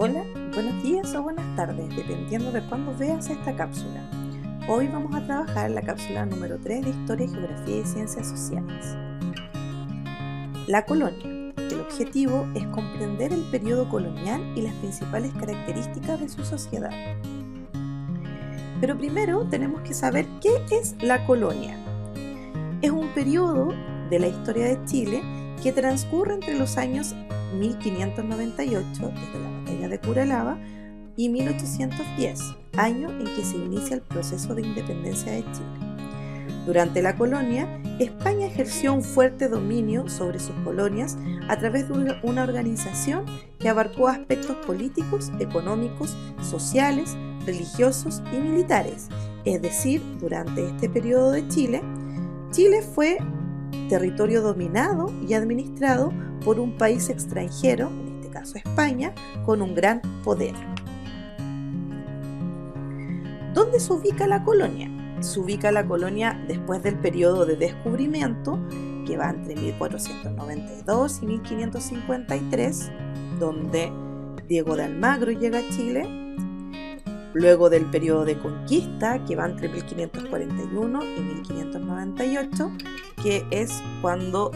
Hola, buenos días o buenas tardes, dependiendo de cuándo veas esta cápsula. Hoy vamos a trabajar la cápsula número 3 de Historia, Geografía y Ciencias Sociales. La colonia. El objetivo es comprender el periodo colonial y las principales características de su sociedad. Pero primero tenemos que saber qué es la colonia. Es un periodo de la historia de Chile que transcurre entre los años 1598, desde la batalla de Curalaba, y 1810, año en que se inicia el proceso de independencia de Chile. Durante la colonia, España ejerció un fuerte dominio sobre sus colonias a través de una organización que abarcó aspectos políticos, económicos, sociales, religiosos y militares. Es decir, durante este periodo de Chile fue territorio dominado y administrado por un país extranjero, en este caso España, con un gran poder. ¿Dónde se ubica la colonia? Se ubica la colonia después del periodo de descubrimiento, que va entre 1492 y 1553, donde Diego de Almagro llega a Chile. Luego del periodo de conquista, que va entre 1541 y 1598, que es cuando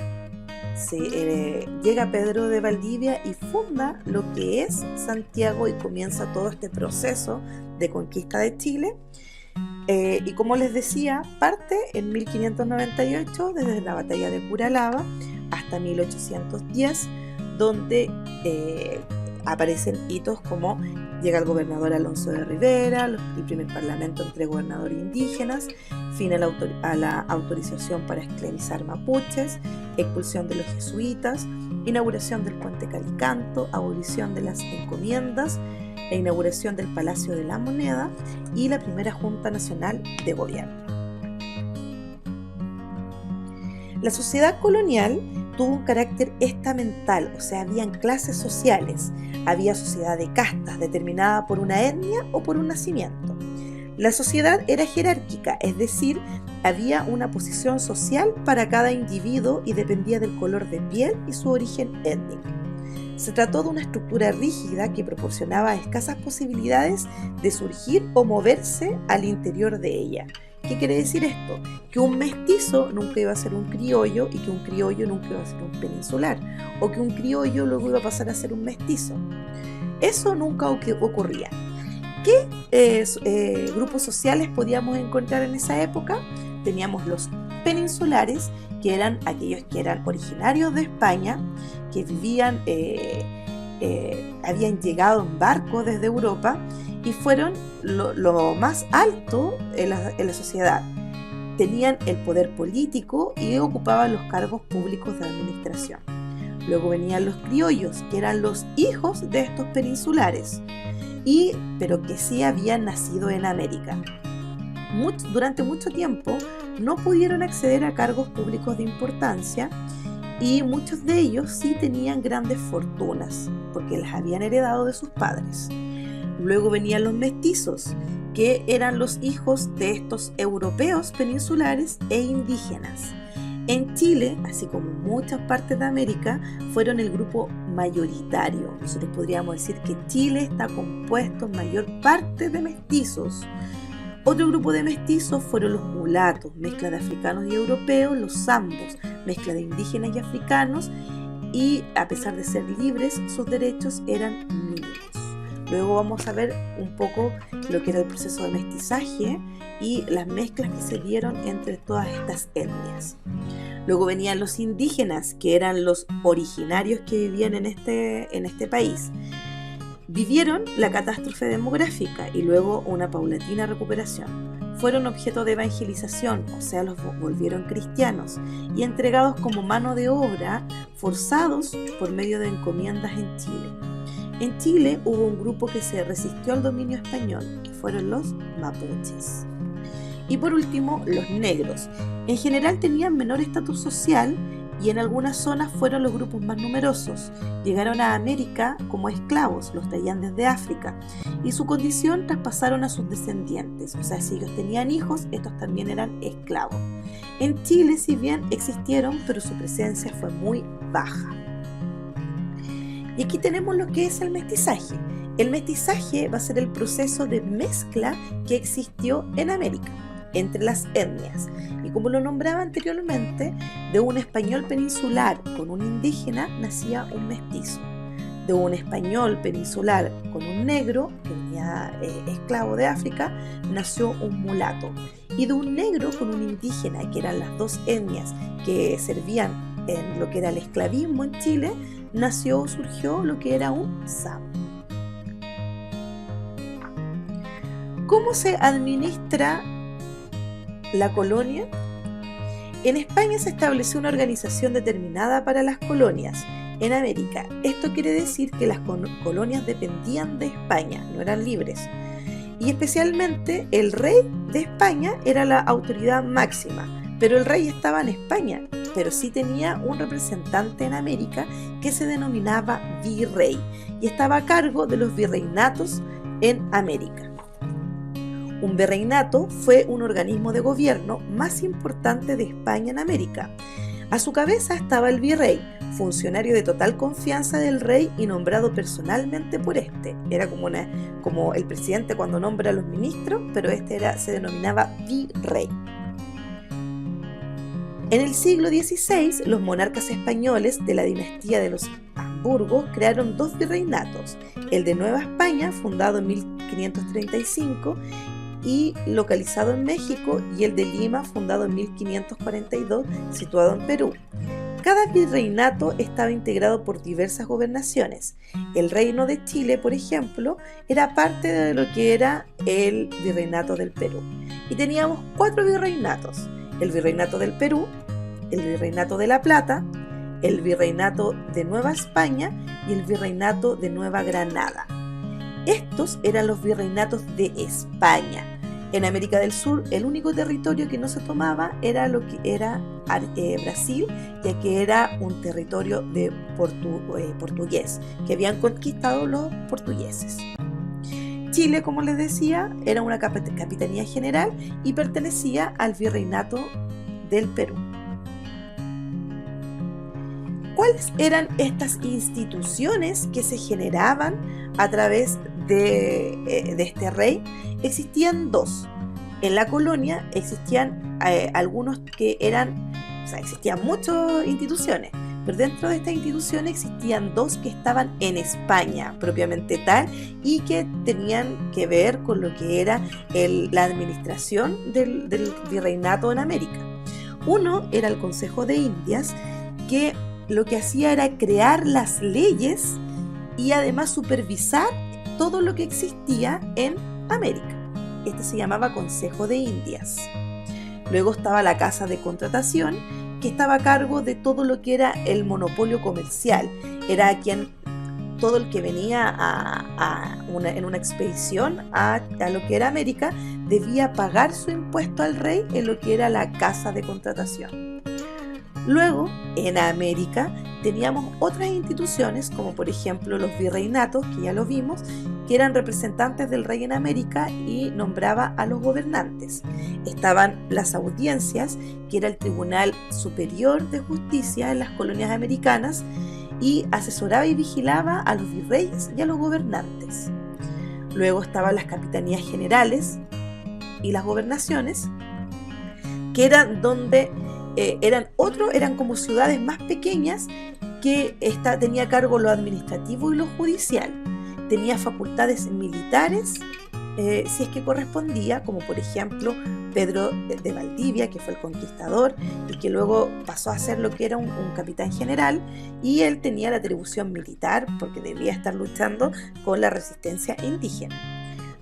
llega Pedro de Valdivia y funda lo que es Santiago y comienza todo este proceso de conquista de Chile. Y como les decía, parte en 1598 desde la batalla de Curalaba hasta 1810, donde aparecen hitos como llega el gobernador Alonso de Rivera, el primer parlamento entre gobernadores indígenas, fin a la autorización para esclavizar mapuches, expulsión de los jesuitas, inauguración del puente Calicanto, abolición de las encomiendas, la inauguración del Palacio de la Moneda y la primera Junta Nacional de Gobierno. La sociedad colonial tuvo un carácter estamental, o sea, habían clases sociales, había sociedad de castas determinada por una etnia o por un nacimiento. La sociedad era jerárquica, es decir, había una posición social para cada individuo y dependía del color de piel y su origen étnico. Se trató de una estructura rígida que proporcionaba escasas posibilidades de surgir o moverse al interior de ella. ¿Qué quiere decir esto? Que un mestizo nunca iba a ser un criollo y que un criollo nunca iba a ser un peninsular, o que un criollo luego iba a pasar a ser un mestizo. Eso nunca ocurría. ¿Qué grupos sociales podíamos encontrar en esa época? Teníamos los peninsulares, que eran aquellos que eran originarios de España, que vivían, habían llegado en barco desde Europa y fueron lo más alto en la sociedad. Tenían el poder político y ocupaban los cargos públicos de administración. Luego venían los criollos, que eran los hijos de estos peninsulares, pero que sí habían nacido en América. Durante mucho tiempo no pudieron acceder a cargos públicos de importancia y muchos de ellos sí tenían grandes fortunas porque las habían heredado de sus padres. Luego venían los mestizos, que eran los hijos de estos europeos peninsulares e indígenas. En Chile, así como en muchas partes de América, fueron el grupo mayoritario. Nosotros podríamos decir que Chile está compuesto en mayor parte de mestizos. Otro grupo de mestizos fueron los mulatos, mezcla de africanos y europeos, los zambos, mezcla de indígenas y africanos, y a pesar de ser libres, sus derechos eran mínimos. Luego vamos a ver un poco lo que era el proceso de mestizaje y las mezclas que se dieron entre todas estas etnias. Luego venían los indígenas, que eran los originarios que vivían en este país. Vivieron la catástrofe demográfica y luego una paulatina recuperación. Fueron objeto de evangelización, o sea, los volvieron cristianos y entregados como mano de obra, forzados por medio de encomiendas en Chile. En Chile hubo un grupo que se resistió al dominio español, que fueron los mapuches. Y por último, los negros. En general tenían menor estatus social y en algunas zonas fueron los grupos más numerosos. Llegaron a América como esclavos, los traían desde África, y su condición traspasaron a sus descendientes. O sea, si ellos tenían hijos, estos también eran esclavos. En Chile, si bien existieron, pero su presencia fue muy baja. Y aquí tenemos lo que es el mestizaje. El mestizaje va a ser el proceso de mezcla que existió en América entre las etnias. Y como lo nombraba anteriormente, de un español peninsular con un indígena nacía un mestizo. De un español peninsular con un negro, que venía esclavo de África, nació un mulato. Y de un negro con un indígena, que eran las dos etnias que servían en lo que era el esclavismo en Chile, surgió lo que era un samo. ¿Cómo se administra la colonia? En España se estableció una organización determinada para las colonias en América. Esto quiere decir que las colonias dependían de España, no eran libres. Y especialmente el rey de España era la autoridad máxima, pero el rey estaba en España, pero sí tenía un representante en América que se denominaba virrey y estaba a cargo de los virreinatos en América. Un virreinato fue un organismo de gobierno más importante de España en América. A su cabeza estaba el virrey, funcionario de total confianza del rey y nombrado personalmente por este. Era como el presidente cuando nombra a los ministros, pero se denominaba virrey. En el siglo XVI, los monarcas españoles de la dinastía de los Habsburgo crearon dos virreinatos, el de Nueva España, fundado en 1535 y localizado en México, y el de Lima, fundado en 1542, situado en Perú. Cada virreinato estaba integrado por diversas gobernaciones. El Reino de Chile, por ejemplo, era parte de lo que era el Virreinato del Perú. Y teníamos 4 virreinatos: el Virreinato del Perú, el Virreinato de La Plata, el Virreinato de Nueva España y el Virreinato de Nueva Granada. Estos eran los virreinatos de España. En América del Sur, el único territorio que no se tomaba era lo que era Brasil, ya que era un territorio de portugués, que habían conquistado los portugueses. Chile, como les decía, era una capitanía general y pertenecía al Virreinato del Perú. ¿Cuáles eran estas instituciones que se generaban a través de este rey? Existían 2. En la colonia existían algunos que existían muchas instituciones, pero dentro de estas instituciones existían 2 que estaban en España propiamente tal y que tenían que ver con lo que era la administración del virreinato en América. Uno era el Consejo de Indias, que lo que hacía era crear las leyes y además supervisar todo lo que existía en América. Este se llamaba Consejo de Indias. Luego estaba la Casa de Contratación, que estaba a cargo de todo lo que era el monopolio comercial. Era todo el que venía en una expedición a lo que era América debía pagar su impuesto al rey en lo que era la Casa de Contratación. Luego, en América, teníamos otras instituciones, como por ejemplo los virreinatos, que ya lo vimos, que eran representantes del rey en América y nombraba a los gobernantes. Estaban las audiencias, que era el Tribunal Superior de Justicia en las colonias americanas, y asesoraba y vigilaba a los virreyes y a los gobernantes. Luego estaban las capitanías generales y las gobernaciones, que eran donde eran como ciudades más pequeñas que tenía a cargo lo administrativo y lo judicial. Tenía facultades militares si es que correspondía, como por ejemplo Pedro de Valdivia, que fue el conquistador y que luego pasó a ser lo que era un capitán general, y él tenía la atribución militar porque debía estar luchando con la resistencia indígena.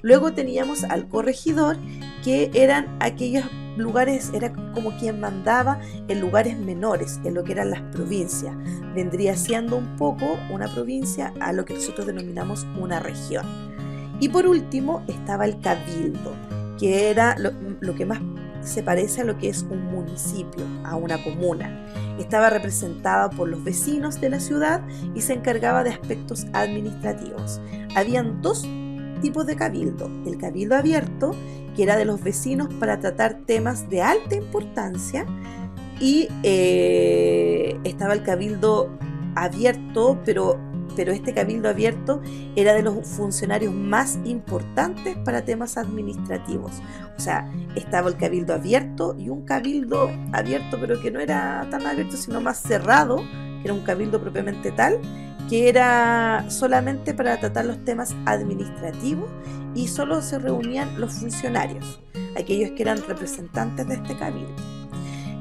Luego teníamos al corregidor, que eran aquellos lugares, era como quien mandaba en lugares menores, en lo que eran las provincias. Vendría siendo un poco una provincia a lo que nosotros denominamos una región. Y por último estaba el cabildo, que era lo que más se parece a lo que es un municipio, a una comuna. Estaba representada por los vecinos de la ciudad y se encargaba de aspectos administrativos. Habían 2 tipos de cabildo: el cabildo abierto, que era de los vecinos para tratar temas de alta importancia, y estaba el cabildo abierto pero pero este cabildo abierto era de los funcionarios más importantes para temas administrativos. O sea, estaba el cabildo abierto y un cabildo abierto, pero que no era tan abierto, sino más cerrado, que era un cabildo propiamente tal, que era solamente para tratar los temas administrativos y solo se reunían los funcionarios, aquellos que eran representantes de este cabildo.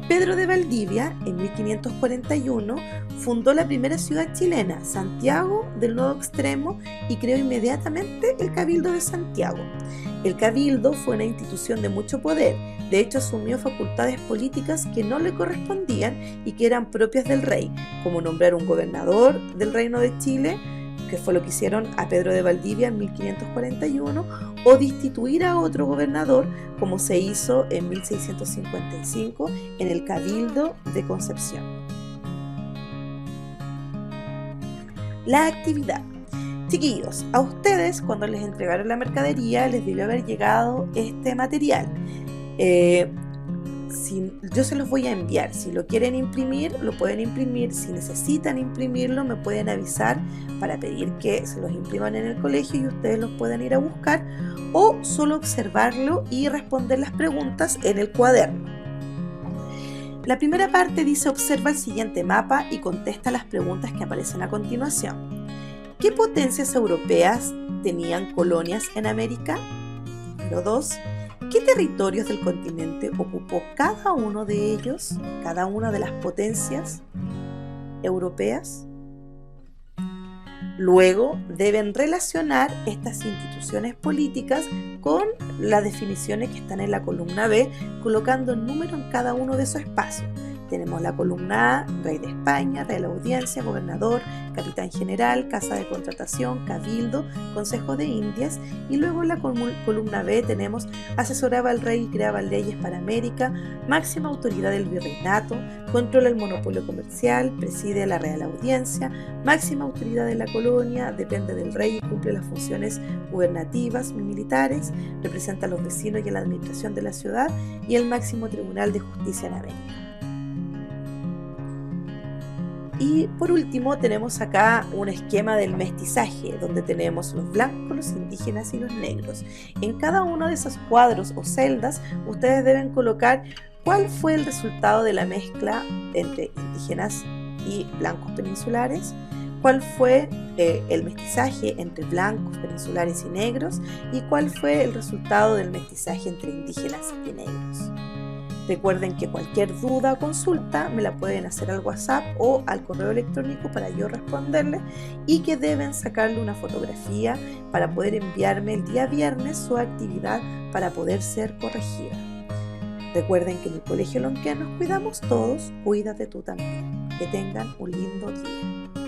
Pedro de Valdivia, en 1541, fundó la primera ciudad chilena, Santiago del Nuevo Extremo, y creó inmediatamente el Cabildo de Santiago. El Cabildo fue una institución de mucho poder, de hecho asumió facultades políticas que no le correspondían y que eran propias del rey, como nombrar un gobernador del Reino de Chile, que fue lo que hicieron a Pedro de Valdivia en 1541, o destituir a otro gobernador, como se hizo en 1655 en el Cabildo de Concepción. La actividad. Chiquillos, a ustedes cuando les entregaron la mercadería les debió haber llegado este material. Yo se los voy a enviar. Si lo quieren imprimir, lo pueden imprimir. Si necesitan imprimirlo, me pueden avisar para pedir que se los impriman en el colegio y ustedes los puedan ir a buscar, o solo observarlo y responder las preguntas en el cuaderno. La primera parte dice: observa el siguiente mapa y contesta las preguntas que aparecen a continuación. ¿Qué potencias europeas tenían colonias en América? Número 2. ¿Qué territorios del continente ocupó cada uno de ellos, cada una de las potencias europeas? Luego deben relacionar estas instituciones políticas con las definiciones que están en la columna B, colocando el número en cada uno de esos espacios. Tenemos la columna A, Rey de España, Real Audiencia, Gobernador, Capitán General, Casa de Contratación, Cabildo, Consejo de Indias, y luego en la columna B tenemos asesoraba al rey y creaba leyes para América, máxima autoridad del virreinato, controla el monopolio comercial, preside la Real Audiencia, máxima autoridad de la colonia, depende del rey y cumple las funciones gubernativas y militares, representa a los vecinos y a la administración de la ciudad, y el máximo tribunal de justicia en América. Y por último tenemos acá un esquema del mestizaje, donde tenemos los blancos, los indígenas y los negros. En cada uno de esos cuadros o celdas ustedes deben colocar cuál fue el resultado de la mezcla entre indígenas y blancos peninsulares, cuál fue el mestizaje entre blancos, peninsulares y negros, y cuál fue el resultado del mestizaje entre indígenas y negros. Recuerden que cualquier duda o consulta me la pueden hacer al WhatsApp o al correo electrónico para yo responderles, y que deben sacarle una fotografía para poder enviarme el día viernes su actividad para poder ser corregida. Recuerden que en el Colegio Lonquén nos cuidamos todos, cuídate tú también. Que tengan un lindo día.